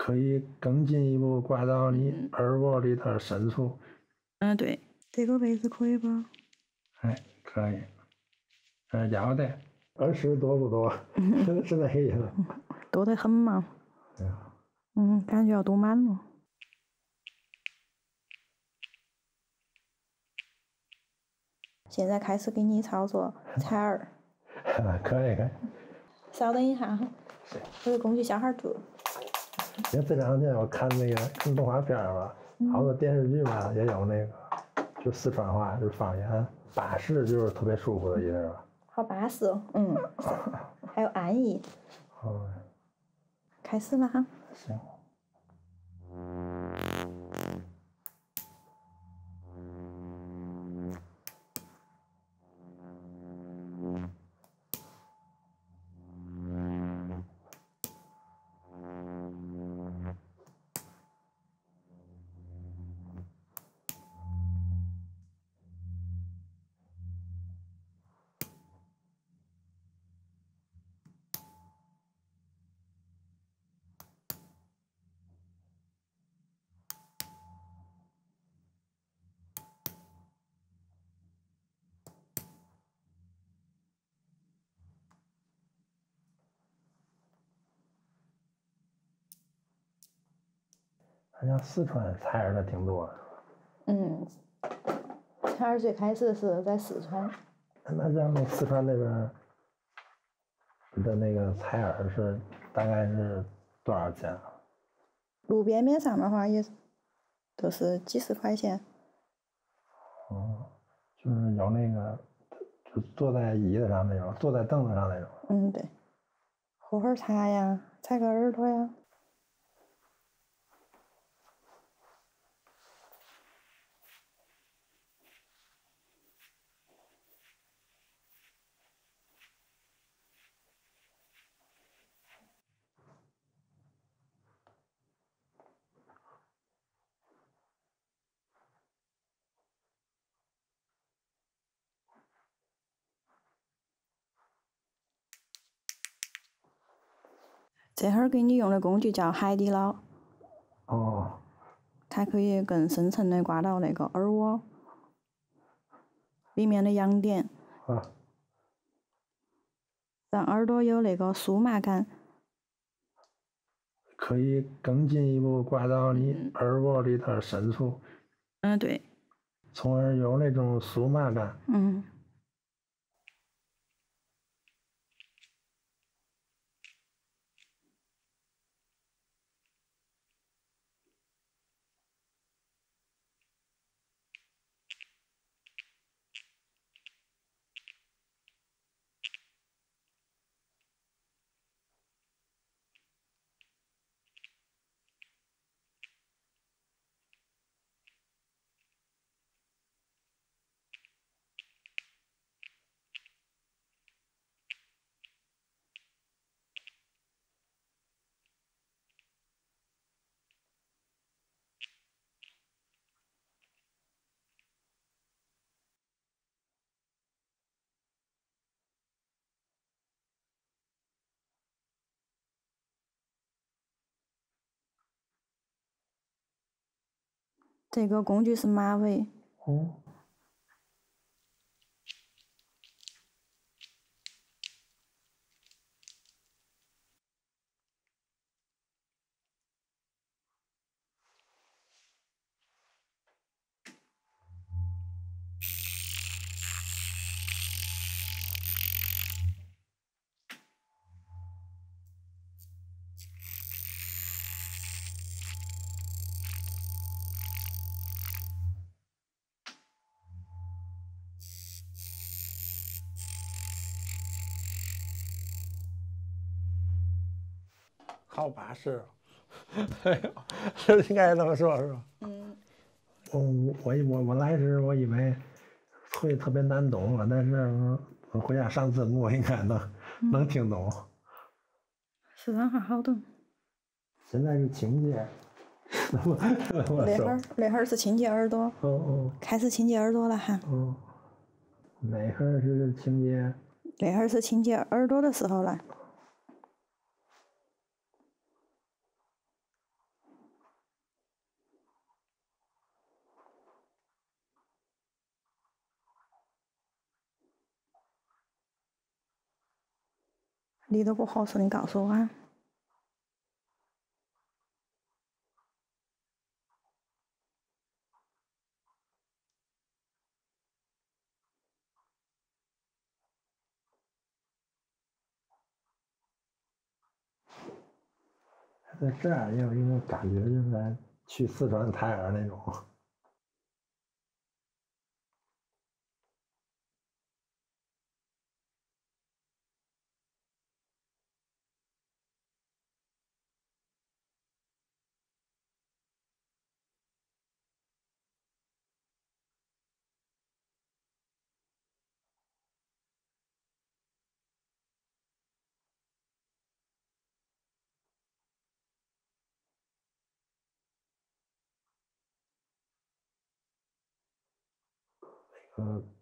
可以更進一步刮到你耳窩裡的深處。對，這個位置可以吧？哎，可以。要得，20多不多？是那意思。多得很嘛。感覺要堵滿了。現在開始給你操作採耳。可以。稍等一下哈，我的工具小孩住。因为这2天我看动畫片吧，好多電視劇嘛也有那個，就四川話，就是方言，巴適就是特別舒服的意思吧。好巴適，還有安逸。好，開始了哈。行。好像四川採耳的挺多的。採耳最開始是在四川。那像那四川那邊的那個採耳是大概是多少錢啊？路邊面上的話也都是幾十塊錢。就是有那個，就坐在椅子上那種，坐在凳子上那種。對。喝會兒茶呀，採個耳朵呀。這會兒給你用的工具叫海底撈。它可以更深層的刮到那個耳窩裡面的癢點，讓耳朵有那個酥麻感。可以更進一步刮到你耳窩裡的深處。對。從而有那種酥麻感。這個工具是馬尾。好巴適，是應該這麼說，是吧？我來時我以為會特別難懂了，但是我回家上字幕應該能聽懂。是啊，還好懂。現在是清潔。那會兒是清潔耳朵。開始清潔耳朵了哈。哪會兒是清潔？那會兒是清潔耳朵的時候了。离得不合適，你告訴我啊。在这儿也有一种感觉，就是在去四川采耳那种。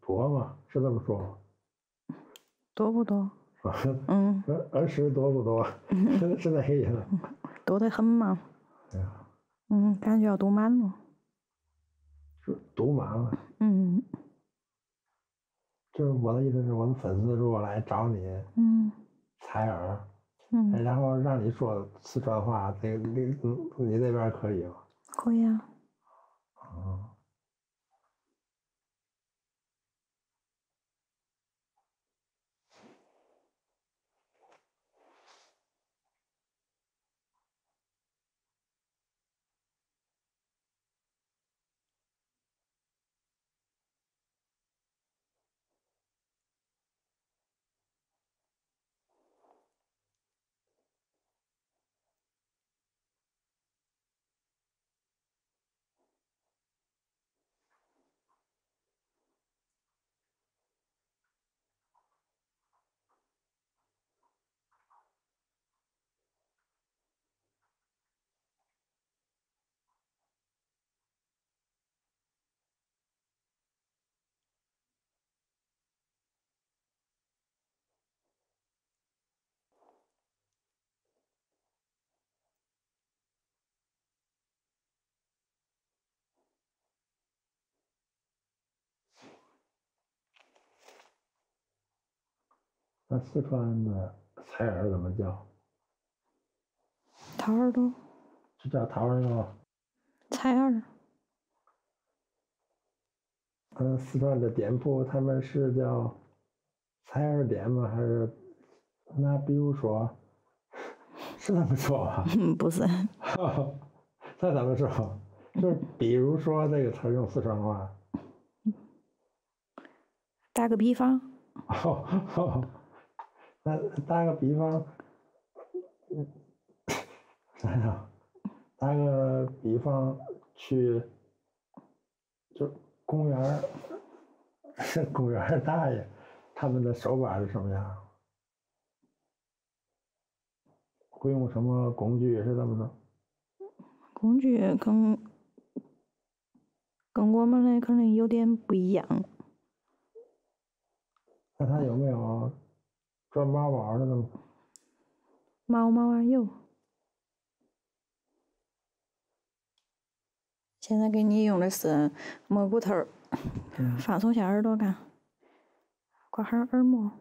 多吗？是这么说吗？多不多？嗯。儿时多不多？是那个意思。多得很嘛。对呀。感觉要读滿了。是讀滿了。就是我的意思是，我的粉絲如果來找你，採耳，然後讓你說四川話，你那邊可以嗎？可以啊。那四川的採耳怎麼叫？掏耳朵。就叫掏耳朵。採耳。四川的店鋪他們是叫採耳店嗎？還是那比如說是這麼說吧？不是。那怎麼說？就是比如說這個詞用四川話。打個比方。那打個比方，打個比方去，就公園大爺，他們的手法是什麼樣？會用什麼工具？是這麼說？工具跟我們的可能有點不一樣。那他有沒有轉毛毛的那種？毛啊有。現在給你用的是蘑菇頭，放鬆下耳朵感，刮下耳膜。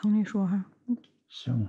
听你說哈。行。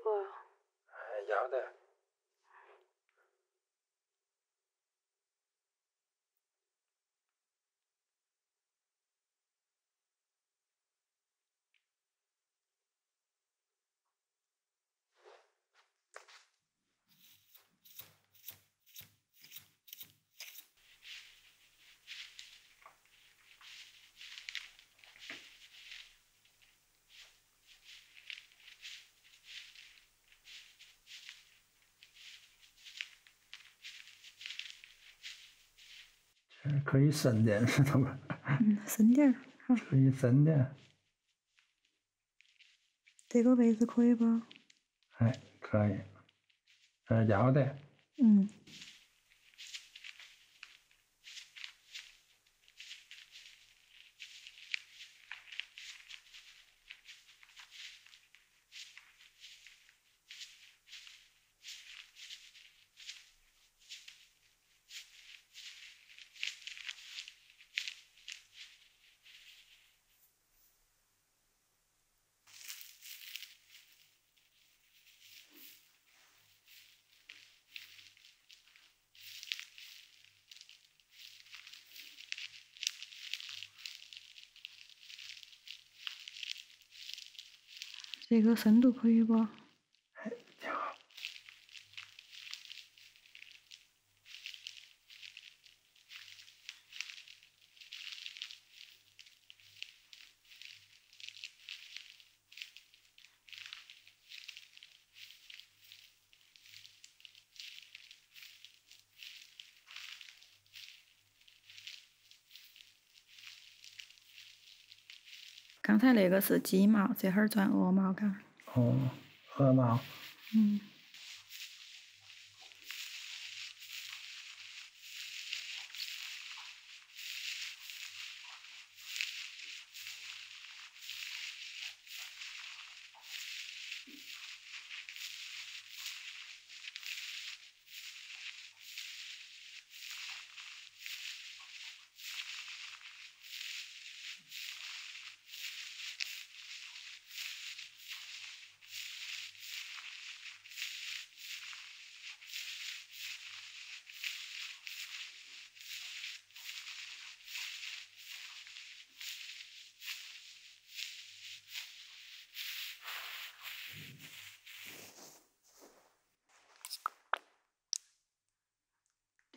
不？要得。可以深點，知道吧？深點兒，好。可以深點。這個位置可以不？哎，可以。要得。這個深度可以不？哎，挺好。剛才那個是雞毛，這會兒轉鵝毛桿。哦，鵝毛。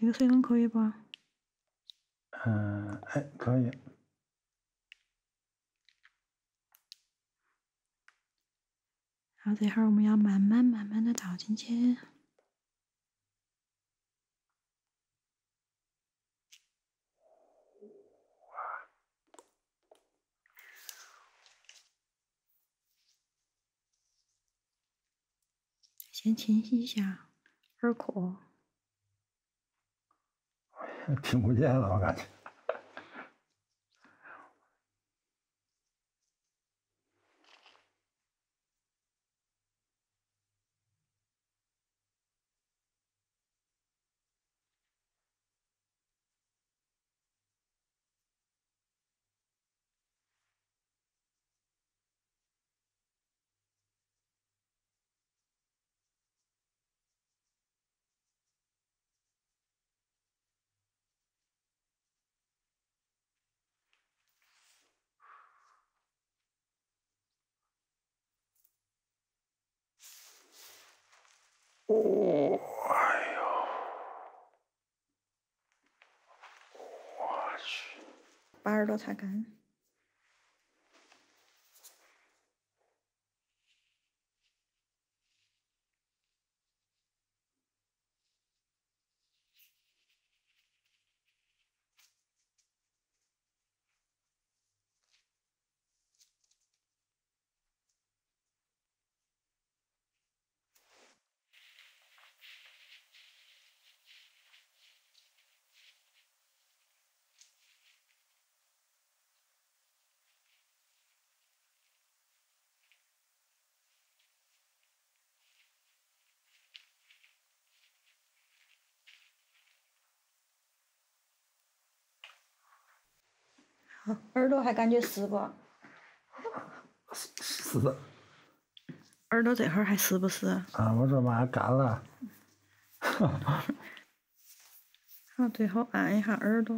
這個水温可以不？哎，可以。然后這會兒我們要慢慢的倒進去。先清洗一下耳廓。听不見了，我感覺。哎呦，我去！把耳朵擦乾。耳朵還感覺濕不？是的。耳朵这會兒還濕不濕？啊，我這馬上乾了。好，最後按一下耳朵。